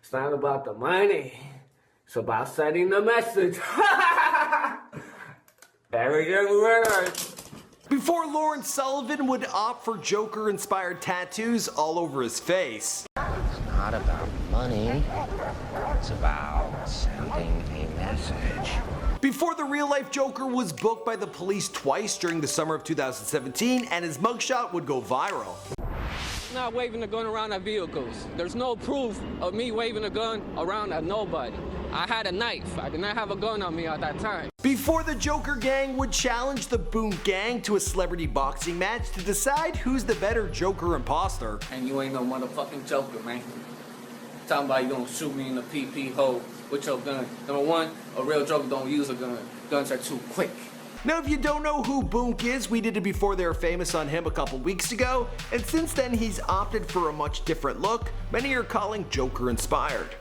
It's not about the money. It's about sending the message. Everything works. Before Lawerence Sullivan would opt for Joker-inspired tattoos all over his face. It's not about money. It's about sending a message. Before the real-life Joker was booked by the police twice during the summer of 2017, and his mugshot would go viral. Not waving a gun around at vehicles. There's no proof of me waving a gun around at nobody. I had a knife. I did not have a gun on me at that time. Before the Joker gang would challenge the Boom gang to a celebrity boxing match to decide who's the better Joker imposter. And you ain't no motherfucking Joker, man. Talking about you gonna shoot me in the PP hole with your gun. Number one, a real Joker don't use a gun. Guns are too quick. Now, if you don't know who Boonk is, we did a Before They Were Famous on him a couple weeks ago, and since then he's opted for a much different look, many are calling Joker inspired.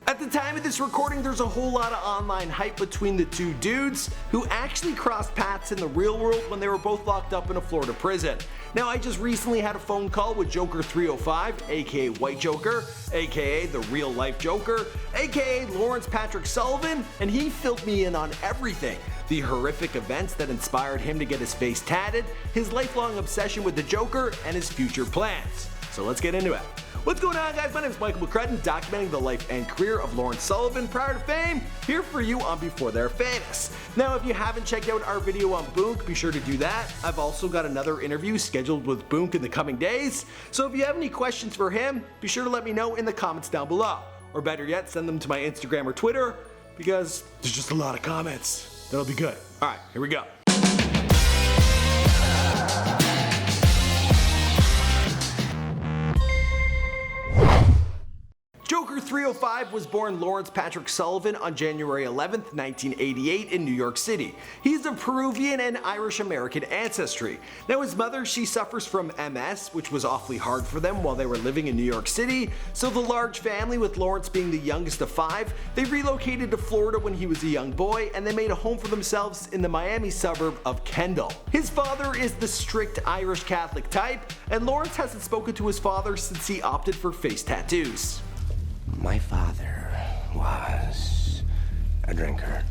At the time of this recording, there's a whole lot of online hype between the two dudes who actually crossed paths in the real world when they were both locked up in a Florida prison. Now, I just recently had a phone call with Joker 305, aka White Joker, aka the real life Joker, aka Lawerence Patrick Sullivan, and he filled me in on everything. The horrific events that inspired him to get his face tatted, his lifelong obsession with the Joker, and his future plans. So let's get into it. What's going on, guys? My name is Michael McCrudden, documenting the life and career of Lawerence Sullivan prior to fame, here for you on Before They're Famous. Now, if you haven't checked out our video on Boonk, be sure to do that. I've also got another interview scheduled with Boonk in the coming days, so if you have any questions for him, be sure to let me know in the comments down below. Or better yet, send them to my Instagram or Twitter, because there's just a lot of comments. That'll be good. Alright, here we go. Joker 305 was born Lawerence Patrick Sullivan on January 11th, 1988 in New York City. He's of Peruvian and Irish-American ancestry. Now, his mother, she suffers from MS, which was awfully hard for them while they were living in New York City, so the large family, with Lawerence being the youngest of 5, they relocated to Florida when he was a young boy, and they made a home for themselves in the Miami suburb of Kendall. His father is the strict Irish Catholic type, and Lawerence hasn't spoken to his father since he opted for face tattoos. My father was a drinker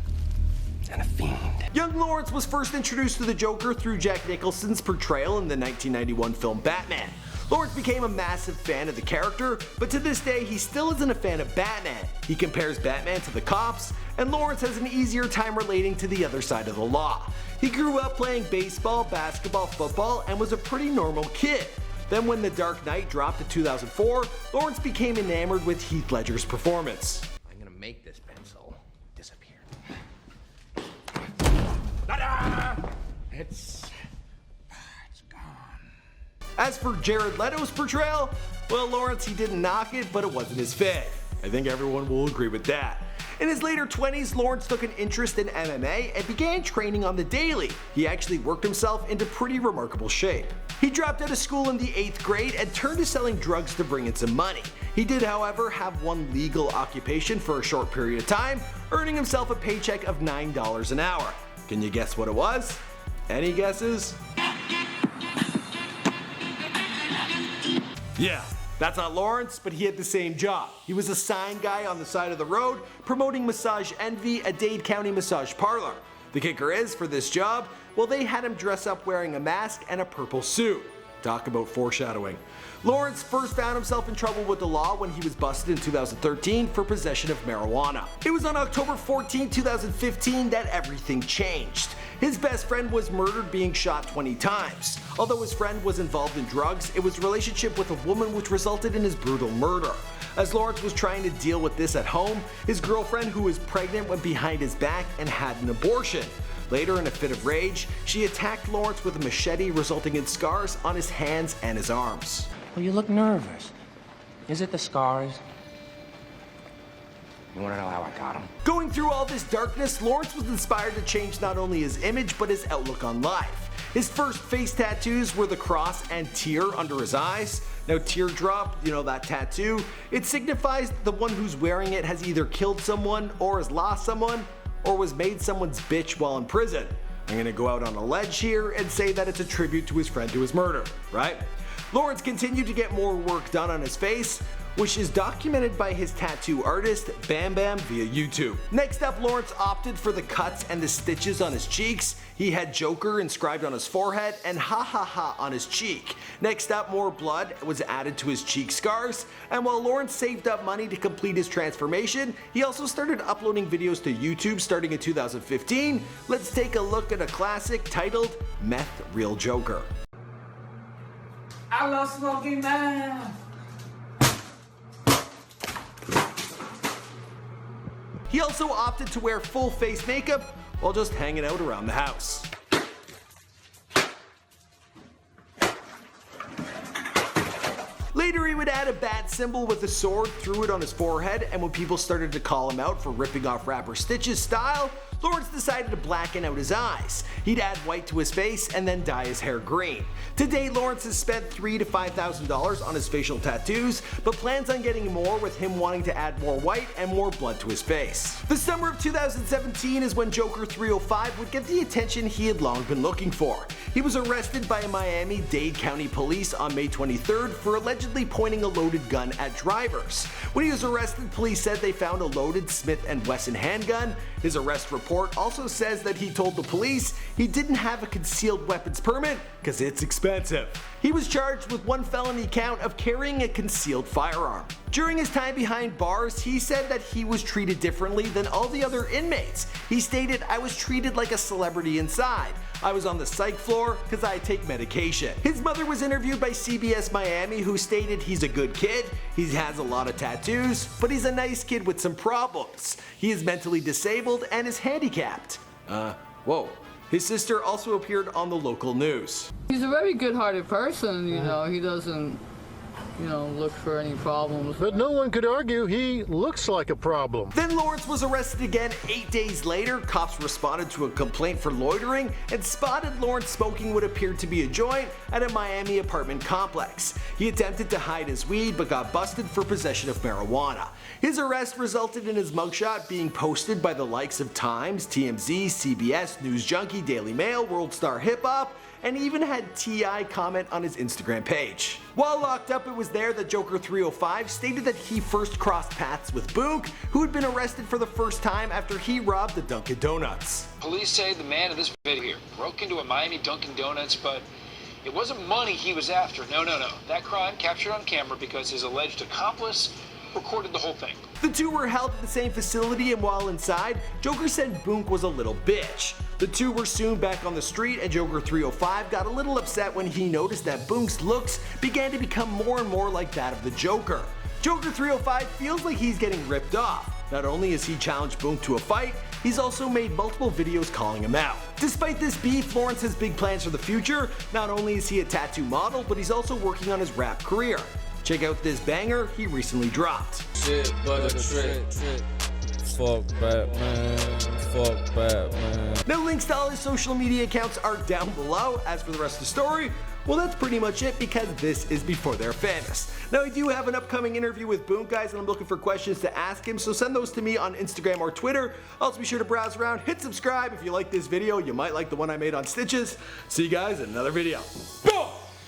and a fiend. Young Lawerence was first introduced to the Joker through Jack Nicholson's portrayal in the 1991 film Batman. Lawerence became a massive fan of the character, but to this day he still isn't a fan of Batman. He compares Batman to the cops, and Lawerence has an easier time relating to the other side of the law. He grew up playing baseball, basketball, football, and was a pretty normal kid. Then when The Dark Knight dropped in 2004, Lawerence became enamored with Heath Ledger's performance. I'm gonna make this pencil disappear. It's gone. As for Jared Leto's portrayal, well, Lawerence, he didn't knock it, but it wasn't his fave. I think everyone will agree with that. In his later 20s, Lawerence took an interest in MMA and began training on the daily. He actually worked himself into pretty remarkable shape. He dropped out of school in the 8th grade and turned to selling drugs to bring in some money. He did, however, have one legal occupation for a short period of time, earning himself a paycheck of $9 an hour. Can you guess what it was? Any guesses? Yeah. That's not Lawerence, but he had the same job. He was a sign guy on the side of the road, promoting Massage Envy, a Dade County massage parlor. The kicker is, for this job, well, they had him dress up wearing a mask and a purple suit. Talk about foreshadowing. Lawerence first found himself in trouble with the law when he was busted in 2013 for possession of marijuana. It was on October 14, 2015 that everything changed. His best friend was murdered, being shot 20 times. Although his friend was involved in drugs, it was a relationship with a woman which resulted in his brutal murder. As Lawerence was trying to deal with this at home, his girlfriend, who was pregnant, went behind his back and had an abortion. Later, in a fit of rage, she attacked Lawerence with a machete, resulting in scars on his hands and his arms. Well, you look nervous. Is it the scars? You wanna know how I got them? Going through all this darkness, Lawerence was inspired to change not only his image, but his outlook on life. His first face tattoos were the cross and tear under his eyes. Now, teardrop, you know, that tattoo, it signifies the one who's wearing it has either killed someone, or has lost someone, or was made someone's bitch while in prison. I'm gonna go out on a ledge here and say that it's a tribute to his friend to his murder, right? Lawerence continued to get more work done on his face, which is documented by his tattoo artist, Bam Bam, via YouTube. Next up, Lawerence opted for the cuts and the stitches on his cheeks. He had Joker inscribed on his forehead and ha ha ha on his cheek. Next up, more blood was added to his cheek scars. And while Lawerence saved up money to complete his transformation, he also started uploading videos to YouTube starting in 2015. Let's take a look at a classic titled Meth Real Joker. I love smoking meth. He also opted to wear full face makeup while just hanging out around the house. Later he would add a bat symbol with a sword through it on his forehead, and when people started to call him out for ripping off rapper Stitch's style, Lawerence decided to blacken out his eyes. He'd add white to his face and then dye his hair green. To date, Lawerence has spent $3,000 to $5,000 on his facial tattoos, but plans on getting more with him wanting to add more white and more blood to his face. The summer of 2017 is when Joker 305 would get the attention he had long been looking for. He was arrested by Miami-Dade County Police on May 23rd for allegedly pointing a loaded gun at drivers. When he was arrested, police said they found a loaded Smith & Wesson handgun. His arrest report also says that he told the police he didn't have a concealed weapons permit because it's expensive. He was charged with one felony count of carrying a concealed firearm. During his time behind bars, he said that he was treated differently than all the other inmates. He stated, "I was treated like a celebrity inside. I was on the psych floor because I take medication." His mother was interviewed by CBS Miami, who stated he's a good kid, he has a lot of tattoos, but he's a nice kid with some problems. He is mentally disabled and is handicapped. Whoa. His sister also appeared on the local news. He's a very good-hearted person, you know, he doesn't, look for any problems. But no one could argue he looks like a problem. Then Lawerence was arrested again 8 days later. Cops responded to a complaint for loitering and spotted Lawerence smoking what appeared to be a joint at a Miami apartment complex. He attempted to hide his weed but got busted for possession of marijuana. His arrest resulted in his mugshot being posted by the likes of Times, TMZ, CBS, News Junkie, Daily Mail, World Star Hip Hop, and even had T.I. comment on his Instagram page. While locked up, it was there that Joker 305 stated that he first crossed paths with Boonk, who had been arrested for the first time after he robbed the Dunkin' Donuts. Police say the man in this video here broke into a Miami Dunkin' Donuts, but it wasn't money he was after. No. That crime captured on camera because his alleged accomplice recorded the whole thing. The two were held at the same facility, and while inside, Joker said Boonk was a little bitch. The two were soon back on the street, and Joker 305 got a little upset when he noticed that Boonk's looks began to become more and more like that of the Joker. Joker 305 feels like he's getting ripped off. Not only has he challenged Boonk to a fight, he's also made multiple videos calling him out. Despite this beef, Lawerence has big plans for the future. Not only is he a tattoo model, but he's also working on his rap career. Check out this banger he recently dropped. Shit, but a trick. Fuck Batman. Fuck Batman. Now links to all his social media accounts are down below. As for the rest of the story, well, that's pretty much it because this is Before They're Famous. Now I do have an upcoming interview with Boonk, guys, and I'm looking for questions to ask him, so send those to me on Instagram or Twitter. Also be sure to browse around, hit subscribe if you like this video. You might like the one I made on Stitches. See you guys in another video. Boom!